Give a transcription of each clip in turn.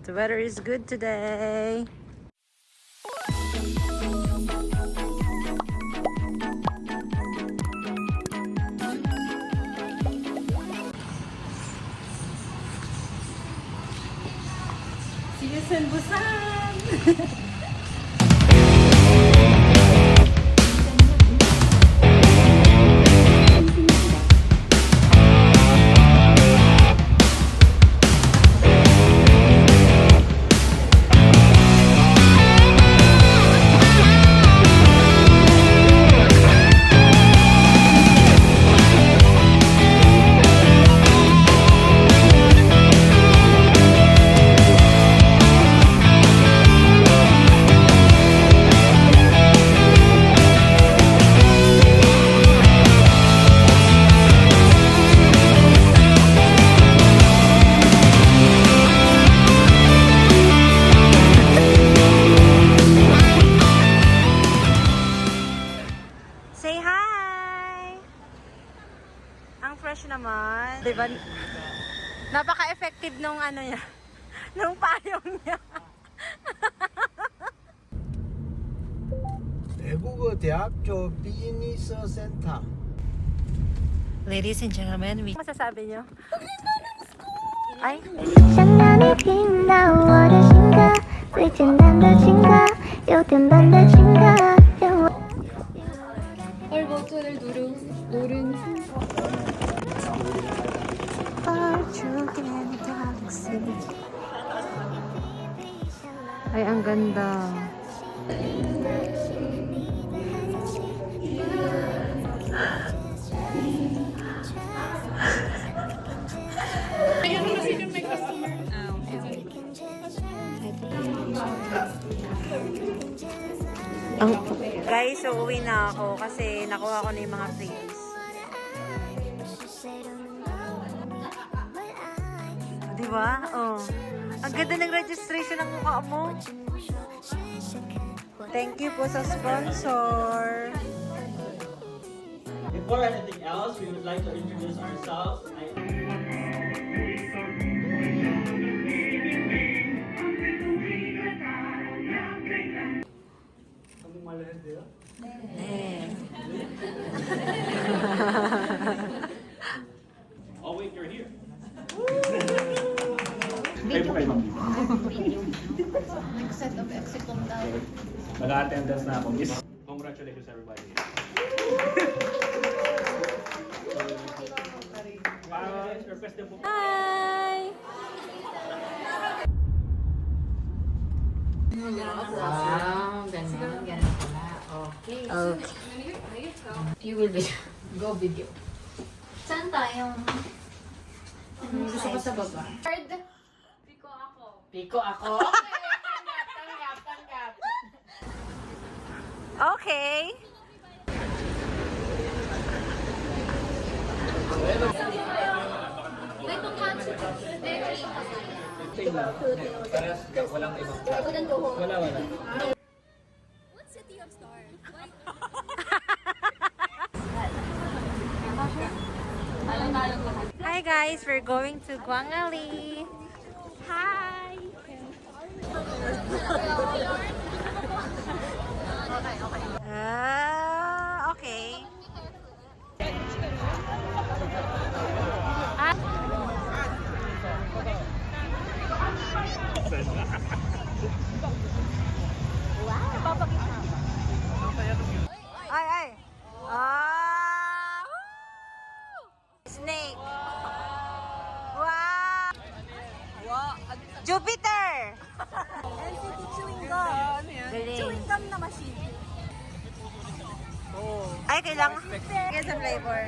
The weather is good today. See you soon, Busan! Say hi! Ang fresh naman. Diba? Napaka-effective nung ano niya. Nung payong niya. 대구대학교 비즈니스 센터. Ladies and gentlemen, masasabi niyo? Ay? 想让你听到我的情歌，最简单的情歌，有点笨的情歌，让我。 버튼을 누른 Ay, ang ganda. Guys, so uwi na ako kasi nakuha ko na yung mga frames. Diba? Oh. Ang ganda ng registration ng mukha mo. Thank you po sa sponsor. Before anything else, we would like to introduce ourselves. Oh wait, you're here. Kayo kayo ma'am. set of execom daw. Mag-attendance na ako. Yes. Congratulations everybody. Request din po. Hi! Wow, ganun pala. Okay. You will be. Go video. Saan tayo? Gusto ko sa baba. Third. Piko ako. Okay. Tanggap. Okay. What city of stars? Hi guys, we're going to Guangali. Hi! Okay. Ay! Ah! Snake! Wow! Jupiter! NCT chewing gum. Galing. Chewing gum na machine. Ay, kailangan. Kaya sa flavor.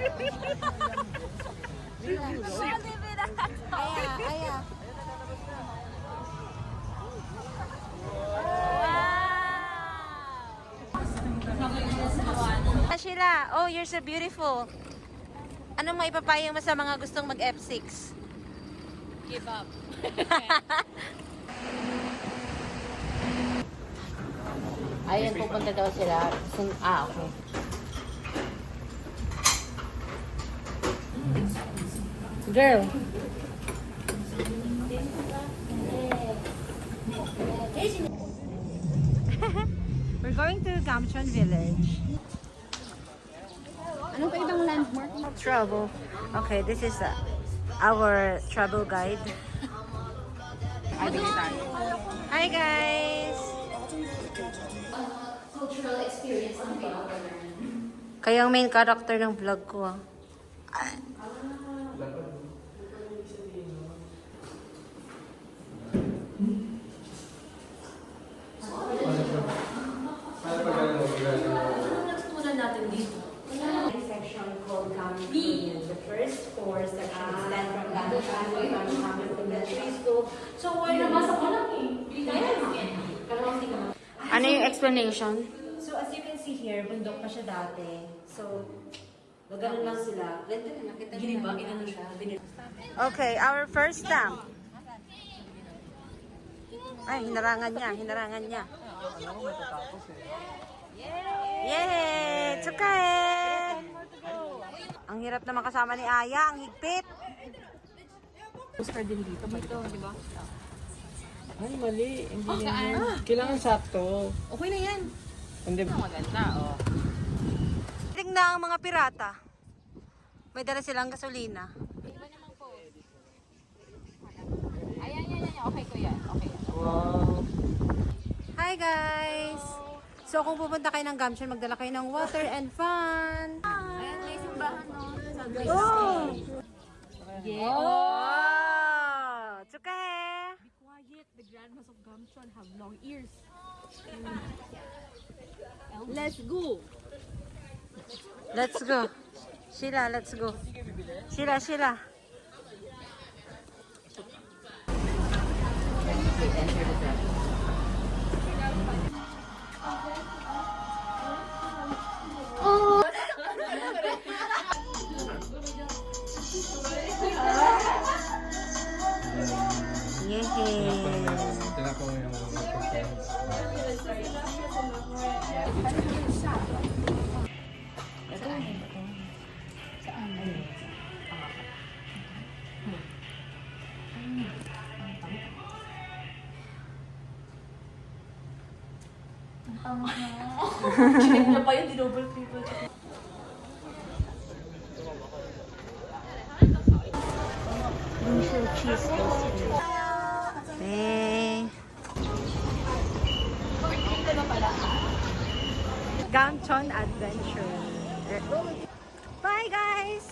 Aya. Sheila, oh, you're so beautiful. Anong maipapayang mo sa mga gustong mag-F6? Give up. Ayun, pupunta daw sila. Okay. Girl. going to Gamcheon Village. Ano pa ibang landmark? Travel. Okay, this is our travel guide. Hi guys! Cultural experience ang Kayo ang main character ng vlog ko. Ah. natutunan natin dito. Section called Campus. The first four sections stand from Campus Elementary School. So, why nabasa ko lang eh? Ano yung explanation? So, as you can see here, bundok pa siya dati. So, gano'n lang sila. Ganda na, nakita niyo ba? Inano siya? Okay, our first stop. Ay, hinarangan niya. Yay! Tsukay! Ang hirap naman kasama ni Aya, ang higpit. Ay, mali. Hindi yan. Kailangan sakto. Okay na yan. Hindi. Tingnan ang mga pirata. May dala silang gasolina. Okay ko yan. Okay. Wow. Hi guys! So kung pupunta kayo ng Gamcheon, magdala kayo ng water and fun. Ayan, may simbahan no. Sabi. Oh! Oh! Tsukay! Quiet, the grandmas of Gamcheon have long ears. Let's go. Let's go. Sheila, let's go. Sheila. Yay! Niya pa yun, dinouble people. Hey. Gamcheon Adventure. Bye guys!